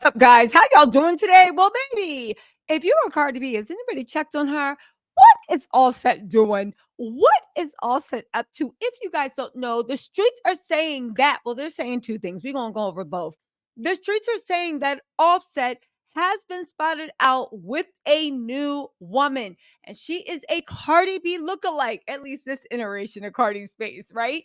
up, guys? How y'all doing today? Well, baby, if you are Cardi B, has anybody checked on her? What is Offset doing? What is Offset up to? If you guys don't know, the streets are saying that. Well, they're saying two things. We're going to go over both. The streets are saying that Offset has been spotted out with a new woman, and she is a Cardi B look-a-like, at least this iteration of Cardi's face, right?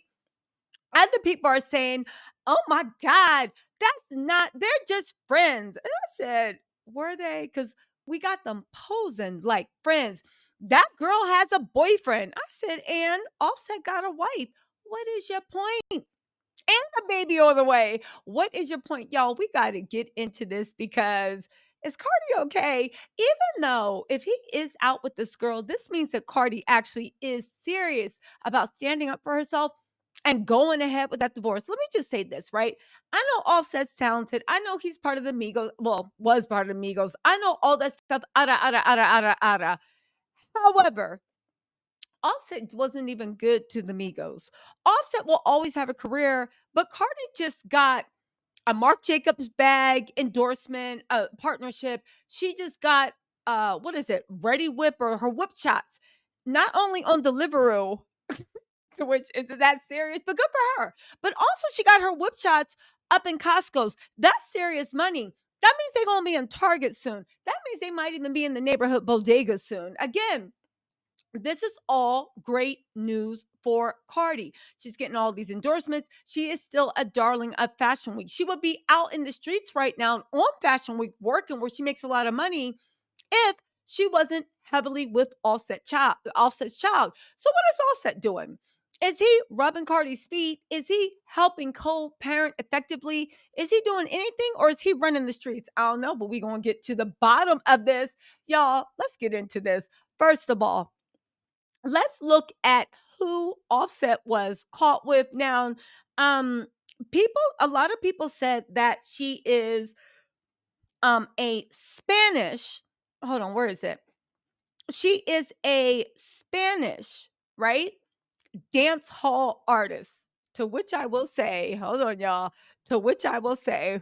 Other people are saying, "Oh my God, that's not, they're just friends." And I said, "Were they?" Because we got them posing like friends. That girl has a boyfriend. I said, "And Offset got a wife. What is your point? And a baby on the way. What is your point?" Y'all, we got to get into this because is Cardi okay? Even though if he is out with this girl, this means that Cardi actually is serious about standing up for herself and going ahead with that divorce. Let me just say this, right? I know Offset's talented. I know he's part of the Migos. Well, was part of the Migos. I know all that stuff. Ada. However, Offset wasn't even good to the Migos. Offset will always have a career, but Cardi just got a Marc Jacobs bag endorsement, a partnership. She just got what is it? Ready Whip or her whip shots. Not only on Deliveroo, which isn't that serious, but good for her. But also she got her whip shots up in Costco's. That's serious money. That means they're gonna be in Target soon. That means they might even be in the neighborhood bodega soon. Again, this is all great news for Cardi. She's getting all these endorsements. She is still a darling of Fashion Week. She would be out in the streets right now on Fashion Week working where she makes a lot of money if she wasn't heavily with Offset's child. So what is Offset doing? Is he rubbing Cardi's feet? Is he helping co-parent effectively? Is he doing anything or is he running the streets? I don't know, but we're going to get to the bottom of this. Y'all, let's get into this. First of all, let's look at who Offset was caught with. Now, um, a lot of people said that she is a Spanish. Hold on, where is it? She is a Spanish, right? Dance hall artist. To which I will say, hold on, y'all. To which I will say,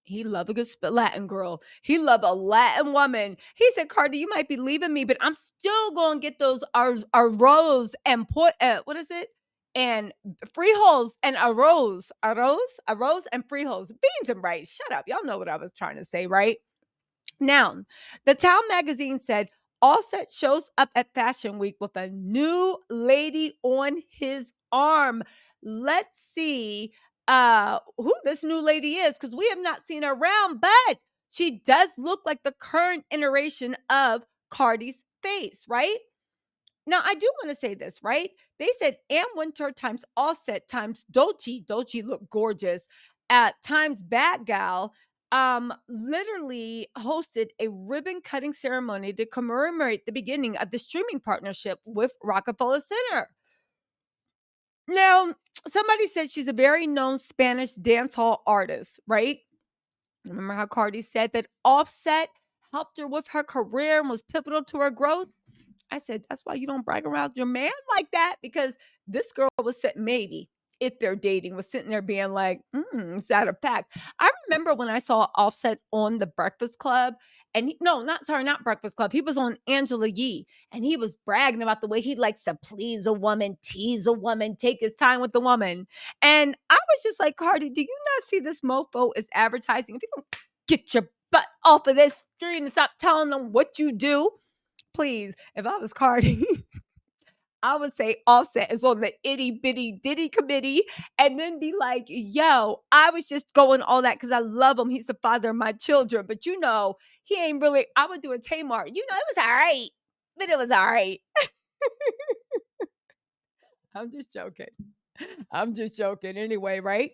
he love a good Latin girl. He love a Latin woman. He said, "Cardi, you might be leaving me, but I'm still going to get those arroz and put what is it? And frijoles and arroz and frijoles, beans and rice." Shut up, y'all know what I was trying to say, right? Now, the Town magazine said Offset shows up at Fashion Week with a new lady on his arm. Let's see who this new lady is because we have not seen her around, but she does look like the current iteration of Cardi's face, right? Now, I do want to say this, right? They said Wintour times Offset times Doechii. Doechii looked gorgeous. At times Bad Gal literally hosted a ribbon cutting ceremony to commemorate the beginning of the streaming partnership with Rockefeller Center. Now, somebody said she's a very known Spanish dancehall artist, right? Remember how Cardi said that Offset helped her with her career and was pivotal to her growth? I said, "That's why you don't brag around your man like that," because this girl was sitting, maybe if they're dating, was sitting there being like, "Is that a fact?" I remember when I saw Offset on The Breakfast Club, and no, not Breakfast Club. He was on Angela Yee, and he was bragging about the way he likes to please a woman, tease a woman, take his time with the woman. And I was just like, "Cardi, do you not see this mofo is advertising? If you don't get your butt off of this screen and stop telling them what you do, please." If I was Cardi, I would say Offset is on the itty bitty ditty committee and then be like, "Yo, I was just going all that because I love him. He's the father of my children. But he ain't really." I would do a Tamar. It was all right, but it was all right. I'm just joking. I'm just joking anyway, right?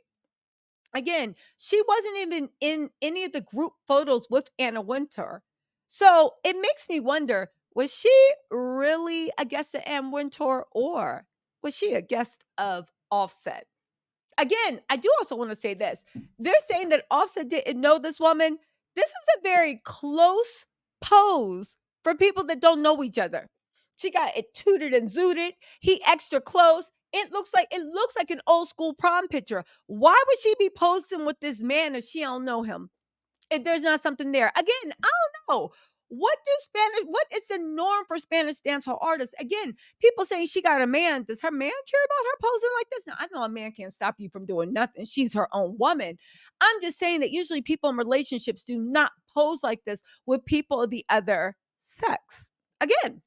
Again, she wasn't even in any of the group photos with Anna Wintour. So it makes me wonder, was she really a guest of Anna Wintour or was she a guest of Offset? Again, I do also want to say this. They're saying that Offset didn't know this woman. This is a very close pose for people that don't know each other. She got it tooted and zooted. He extra close. It looks like an old school prom picture. Why would she be posting with this man if she don't know him? if there's not something there. Again, I don't know. What is the norm for Spanish dancehall artists? Again, people saying she got a man. Does her man care about her posing like this? Now, I know a man can't stop you from doing nothing. She's her own woman. I'm just saying that usually people in relationships do not pose like this with people of the other sex. Again,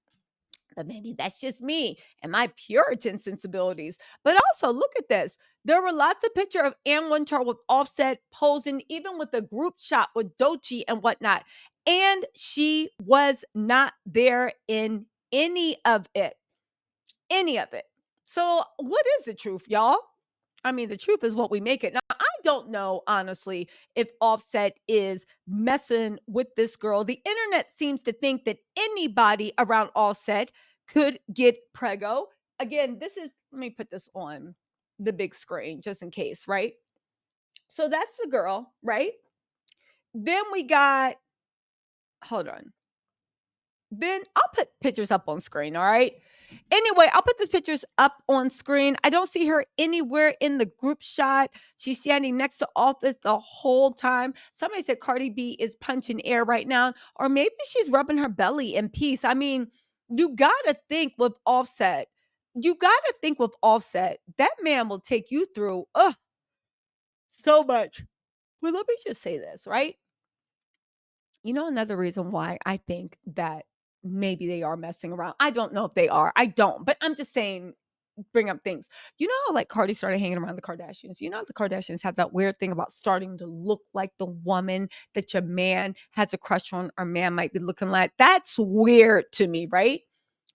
but maybe that's just me and my Puritan sensibilities. But also, look at this. There were lots of pictures of Wintour with Offset posing, even with the group shot with Doechii and whatnot. And she was not there in any of it. Any of it. So, what is the truth, y'all? I mean, the truth is what we make it. Now, I don't know, honestly, if Offset is messing with this girl. The internet seems to think that anybody around Offset could get preggo. Again, let me put this on the big screen just in case, right? So that's the girl, right? Then we got, hold on. Then I'll put pictures up on screen, all right? Anyway, I'll put the pictures up on screen. I don't see her anywhere in the group shot. She's standing next to Office the whole time. Somebody said Cardi B is punching air right now, or maybe she's rubbing her belly in peace. I mean, you gotta think with Offset. You gotta think with Offset. That man will take you through so much. Well, let me just say this, right? You know, another reason why I think that maybe they are messing around. I don't know if they are. I don't, but I'm just saying, bring up things. You know how like Cardi started hanging around the Kardashians? You know, the Kardashians have that weird thing about starting to look like the woman that your man has a crush on or man might be looking like. That's weird to me, right?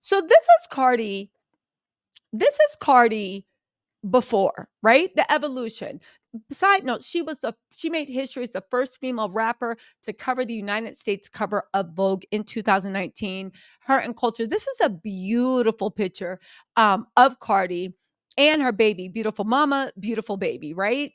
So this is Cardi. This is Cardi before, right? The evolution. Side note, she made history as the first female rapper to cover the United States cover of Vogue in 2019. Her and Culture. This is a beautiful picture of Cardi and her baby, beautiful mama, beautiful baby, right?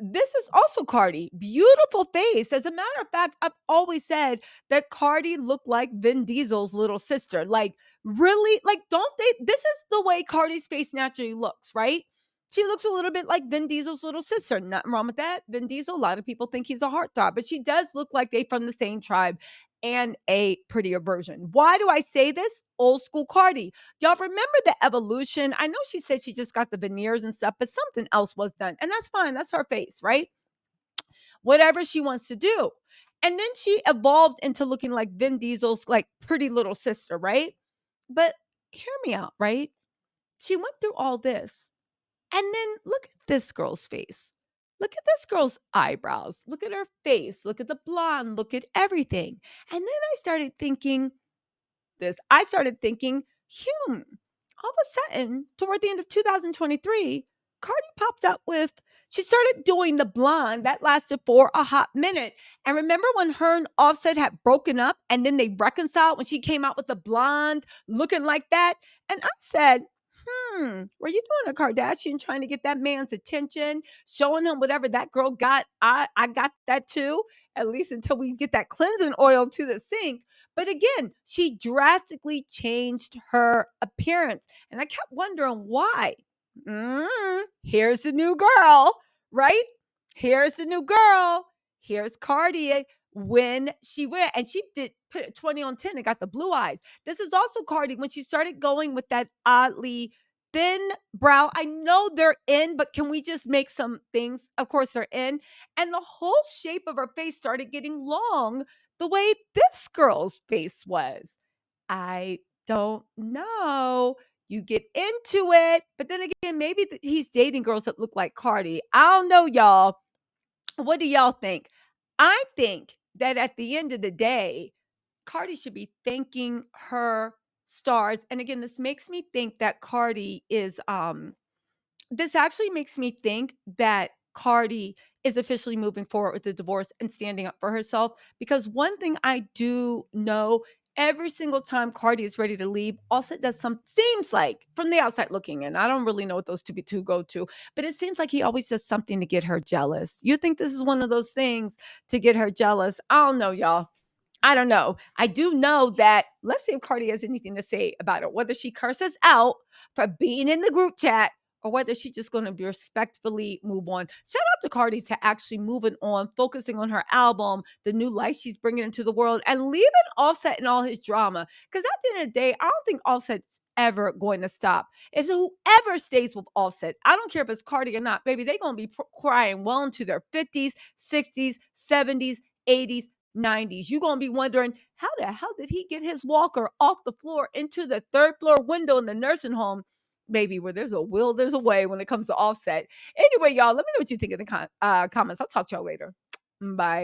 This is also Cardi, beautiful face. As a matter of fact, I've always said that Cardi looked like Vin Diesel's little sister. Like, really? Like, don't they? This is the way Cardi's face naturally looks, right? She looks a little bit like Vin Diesel's little sister. Nothing wrong with that. Vin Diesel, a lot of people think he's a heartthrob, but she does look like they from the same tribe and a prettier version. Why do I say this? Old school Cardi. Y'all remember the evolution? I know she said she just got the veneers and stuff, but something else was done. And that's fine. That's her face, right? Whatever she wants to do. And then she evolved into looking like Vin Diesel's like pretty little sister, right? But hear me out, right? She went through all this. And then look at this girl's face. Look at this girl's eyebrows. Look at her face. Look at the blonde. Look at everything. And then I started thinking, all of a sudden, toward the end of 2023, Cardi popped up with, she started doing the blonde that lasted for a hot minute. And remember when her and Offset had broken up and then they reconciled when she came out with the blonde looking like that? And I said, were you doing a Kardashian trying to get that man's attention, showing him whatever that girl got? I got that too, at least until we get that cleansing oil to the sink. But again, she drastically changed her appearance. And I kept wondering why. Here's the new girl, right? Here's the new girl. Here's Cardi when she went and she did put 20 on 10 and got the blue eyes. This is also Cardi when she started going with that oddly thin brow. I know they're in, but can we just make some things? Of course, they're in. And the whole shape of her face started getting long the way this girl's face was. I don't know. You get into it, but then again, maybe he's dating girls that look like Cardi. I don't know, y'all. What do y'all think? I think that at the end of the day, Cardi should be thanking her stars. And again, this makes me think that Cardi is this actually makes me think that Cardi is officially moving forward with the divorce and standing up for herself. Because one thing I do know, every single time Cardi is ready to leave, Offset does seems like from the outside looking in. I don't really know what those two go to, but it seems like he always does something to get her jealous. You think this is one of those things to get her jealous? I don't know, y'all. I don't know. I do know that, let's see if Cardi has anything to say about it, whether she curses out for being in the group chat or whether she's just going to be respectfully move on. Shout out to Cardi to actually moving on, focusing on her album, the new life she's bringing into the world, and leaving Offset and all his drama. Because at the end of the day, I don't think Offset's ever going to stop. If whoever stays with Offset, I don't care if it's Cardi or not, baby, they're going to be crying well into their 50s, 60s, 70s, 80s, 90s. You're going to be wondering, how the hell did he get his walker off the floor into the third floor window in the nursing home? Maybe where there's a will, there's a way when it comes to Offset. Anyway, y'all, let me know what you think in the comments. I'll talk to y'all later. Bye.